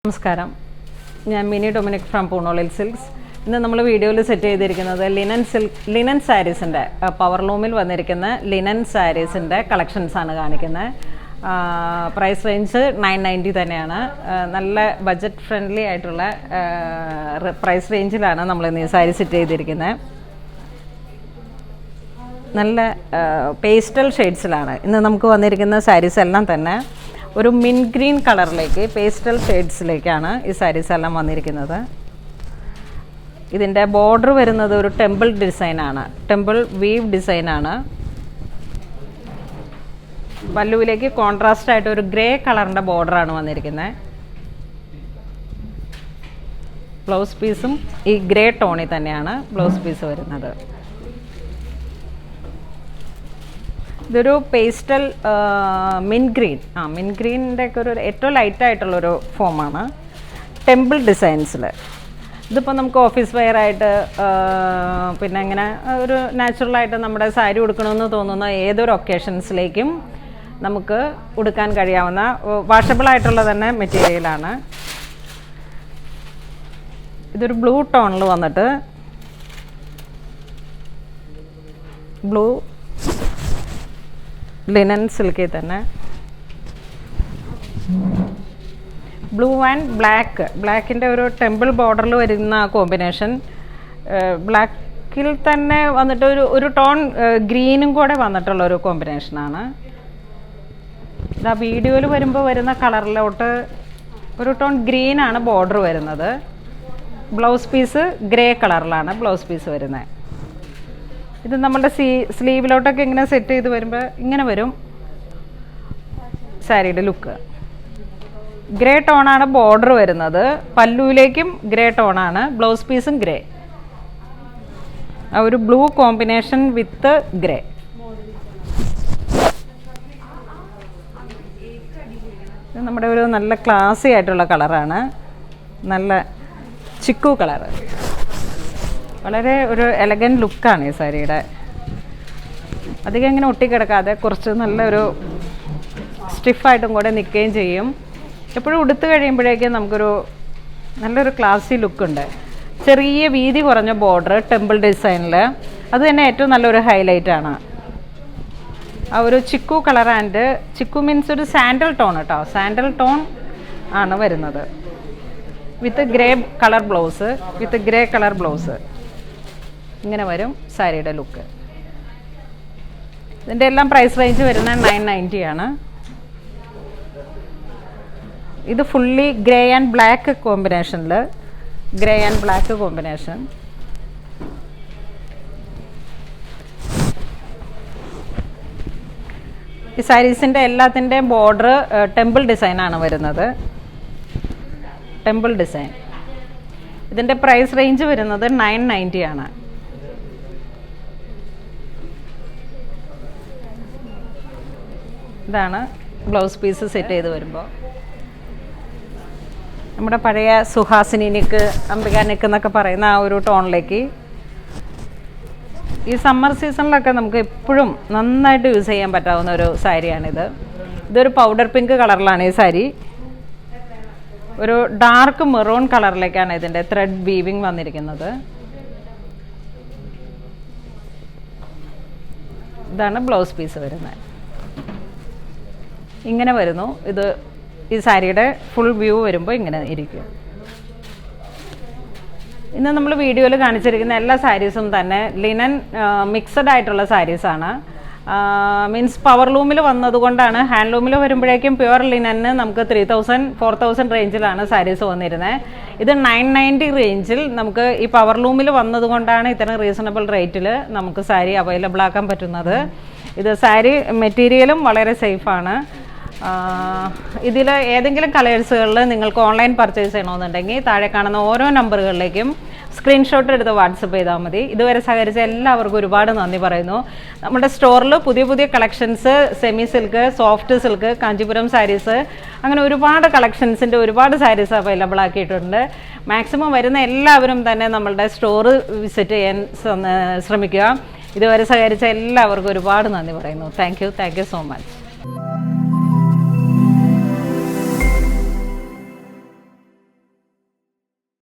നമസ്കാരം, ഞാൻ mini Dominic from പൂണോളിൽ silks. ഇന്ന് നമ്മൾ വീഡിയോയിൽ സെറ്റ് ചെയ്തിരിക്കുന്നത് ലിനൻ സാരീസിൻ്റെ പവർ ലൂമിൽ വന്നിരിക്കുന്ന ലിനൻ സാരീസിൻ്റെ കളക്ഷൻസാണ് കാണിക്കുന്നത്. പ്രൈസ് റേഞ്ച് 990 തന്നെയാണ്. നല്ല ബഡ്ജറ്റ് ഫ്രണ്ട്ലി ആയിട്ടുള്ള പ്രൈസ് റേഞ്ചിലാണ് നമ്മൾ ഇന്ന് ഈ സാരി സെറ്റ് ചെയ്തിരിക്കുന്നത്. നല്ല പേസ്റ്റൽ ഷെയ്ഡ്സിലാണ് ഇന്ന് നമുക്ക് വന്നിരിക്കുന്ന സാരീസ് എല്ലാം തന്നെ. ഒരു മിൻ ഗ്രീൻ കളറിലേക്ക് പേസ്റ്റൽ ഷെയ്ഡ്സിലേക്കാണ് ഈ സാരീസ് എല്ലാം വന്നിരിക്കുന്നത്. ഇതിൻ്റെ ബോർഡർ വരുന്നത് ഒരു ടെമ്പിൾ ഡിസൈനാണ്, ടെമ്പിൾ വീവ് ഡിസൈനാണ്. പല്ലുവിലേക്ക് കോൺട്രാസ്റ്റ് ആയിട്ട് ഒരു ഗ്രേ കളറിൻ്റെ ബോർഡറാണ് വന്നിരിക്കുന്നത്. ബ്ലൗസ് പീസും ഈ ഗ്രേ ടോണിൽ തന്നെയാണ് ബ്ലൗസ് പീസ് വരുന്നത്. ഇതൊരു പേസ്റ്റൽ മിൻ ഗ്രീനിൻ്റെ ഒക്കെ ഒരു ഏറ്റവും ലൈറ്റായിട്ടുള്ളൊരു ഫോമാണ്. ടെമ്പിൾ ഡിസൈൻസിൽ ഇതിപ്പോൾ നമുക്ക് ഓഫീസ് വെയർ ആയിട്ട് പിന്നെ ഇങ്ങനെ ഒരു നാച്ചുറലായിട്ട് നമ്മുടെ സാരി ഉടുക്കണമെന്ന് തോന്നുന്ന ഏതൊരു ഒക്കേഷൻസിലേക്കും നമുക്ക് ഉടുക്കാൻ കഴിയാവുന്ന വാഷബിളായിട്ടുള്ള തന്നെ മെറ്റീരിയലാണ്. ഇതൊരു ബ്ലൂ ടോണിൽ വന്നിട്ട് ബ്ലൂ ലിനൻ സിൽക്കിൽ തന്നെ ബ്ലൂ ആൻഡ് ബ്ലാക്കിൻ്റെ ഒരു ടെമ്പിൾ ബോർഡറിൽ വരുന്ന കോമ്പിനേഷൻ. ബ്ലാക്കിൽ തന്നെ വന്നിട്ട് ഒരു ടോൺ ഗ്രീനും കൂടെ വന്നിട്ടുള്ള ഒരു കോമ്പിനേഷനാണ്. ഇതാ വീഡിയോയിൽ വരുമ്പോൾ വരുന്ന കളറിലോട്ട് ഒരു ടോൺ ഗ്രീനാണ് ബോർഡർ വരുന്നത്. ബ്ലൗസ് പീസ് ഗ്രേ കളറിലാണ് ബ്ലൗസ് പീസ് വരുന്നത്. ഇത് നമ്മുടെ സ്ലീവിലോട്ടൊക്കെ ഇങ്ങനെ സെറ്റ് ചെയ്ത് വരുമ്പോൾ ഇങ്ങനെ വരും സാരിയുടെ ലുക്ക്. ഗ്രേ ടോണാണ് ബോർഡർ വരുന്നത്. പല്ലുവിലേക്കും ഗ്രേ ടോണാണ്, ബ്ലൗസ് പീസും ഗ്രേ. ആ ഒരു ബ്ലൂ കോമ്പിനേഷൻ വിത്ത് ഗ്രേ. ഇത് നമ്മുടെ ഒരു നല്ല ക്ലാസി ആയിട്ടുള്ള കളറാണ്, നല്ല ചിക്കു കളറ്. വളരെ ഒരു എലഗൻറ്റ് ലുക്കാണ് ഈ സാരിയുടെ. അധികം ഇങ്ങനെ ഒട്ടിക്കിടക്കാതെ കുറച്ച് നല്ലൊരു സ്റ്റിഫായിട്ടും കൂടെ നിൽക്കുകയും ചെയ്യും. എപ്പോഴും ഉടുത്ത് കഴിയുമ്പോഴേക്കും നമുക്കൊരു നല്ലൊരു ക്ലാസി ലുക്കുണ്ട്. ചെറിയ വീതി കുറഞ്ഞ ബോർഡർ ടെമ്പിൾ ഡിസൈനിൽ, അത് തന്നെ ഏറ്റവും നല്ലൊരു ഹൈലൈറ്റാണ്. ആ ഒരു chikoo colour and chikoo means ഒരു സാൻഡൽ ടോൺ കേട്ടോ, സാൻഡൽ ടോൺ ആണ് വരുന്നത്. വിത്ത് ഗ്രേ കളർ ബ്ലൗസ് ഇങ്ങനെ വരും സാരിയുടെ ലുക്ക്. ഇതിൻ്റെ എല്ലാം പ്രൈസ് റേഞ്ച് വരുന്നത് 990 ആണ്. ഇത് ഫുള്ളി ഗ്രേ ആൻഡ് ബ്ലാക്ക് കോമ്പിനേഷനിൽ, ഈ സാരീസിൻ്റെ എല്ലാത്തിൻ്റെയും ബോർഡർ ടെമ്പിൾ ഡിസൈനാണ് വരുന്നത്. Temple design. ഇതിൻ്റെ പ്രൈസ് റേഞ്ച് വരുന്നത് 990 ആണ്. ഇതാണ് ബ്ലൗസ് പീസ് സെറ്റ് ചെയ്ത് വരുമ്പോൾ. നമ്മുടെ പഴയ സുഹാസിനി നെക്ക്, അംബിക നെക്ക് എന്നൊക്കെ പറയുന്ന ആ ഒരു ടോണിലേക്ക് ഈ സമ്മർ സീസണിലൊക്കെ നമുക്ക് എപ്പോഴും നന്നായിട്ട് യൂസ് ചെയ്യാൻ പറ്റാവുന്ന ഒരു സാരിയാണിത്. ഇതൊരു പൗഡർ പിങ്ക് കളറിലാണ് ഈ സാരി. ഒരു ഡാർക്ക് മെറൂൺ കളറിലേക്കാണ് ഇതിൻ്റെ ത്രെഡ് വീവിങ് വന്നിരിക്കുന്നത്. ഇതാണ് ബ്ലൗസ് പീസ് വരുന്നത്. ഇങ്ങനെ വരുന്നു. ഇത് ഈ സാരിയുടെ ഫുൾ വ്യൂ വരുമ്പോൾ ഇങ്ങനെ ഇരിക്കും. ഇന്ന് നമ്മൾ വീഡിയോയിൽ കാണിച്ചിരിക്കുന്ന എല്ലാ സാരീസും തന്നെ ലിനൻ മിക്സഡ് ആയിട്ടുള്ള സാരീസാണ്. മീൻസ് പവർ ലൂമിൽ വന്നതുകൊണ്ടാണ്. ഹാൻഡ് ലൂമിൽ വരുമ്പോഴേക്കും പ്യുവർ ലിനന് നമുക്ക് 3000-4000 റേഞ്ചിലാണ് സാരീസ് വന്നിരുന്നത്. ഇത് 990 റേഞ്ചിൽ നമുക്ക് ഈ പവർ ലൂമിൽ വന്നതുകൊണ്ടാണ് ഇത്തരം റീസണബിൾ റേറ്റിൽ നമുക്ക് സാരി അവൈലബിൾ ആക്കാൻ പറ്റുന്നത്. ഇത് സാരി മെറ്റീരിയലും വളരെ സേഫാണ്. ഇതിൽ ഏതെങ്കിലും കളേഴ്സുകളിൽ നിങ്ങൾക്ക് ഓൺലൈൻ പർച്ചേസ് ചെയ്യണമെന്നുണ്ടെങ്കിൽ താഴെ കാണുന്ന ഓരോ നമ്പറുകളിലേക്കും സ്ക്രീൻഷോട്ട് എടുത്ത് വാട്സപ്പ് ചെയ്താൽ മതി. ഇതുവരെ സഹകരിച്ച എല്ലാവർക്കും ഒരുപാട് നന്ദി പറയുന്നു. നമ്മുടെ സ്റ്റോറിൽ പുതിയ collections, semi silk, soft silk, Kanchipuram saris, അങ്ങനെ ഒരുപാട് കളക്ഷൻസിൻ്റെ ഒരുപാട് സാരീസ് അവൈലബിൾ ആക്കിയിട്ടുണ്ട്. മാക്സിമം വരുന്ന എല്ലാവരും തന്നെ നമ്മളുടെ സ്റ്റോറ് വിസിറ്റ് ചെയ്യാൻ ശ്രമിക്കുക. ഇതുവരെ സഹകരിച്ച എല്ലാവർക്കും ഒരുപാട് നന്ദി പറയുന്നു. Thank you so much.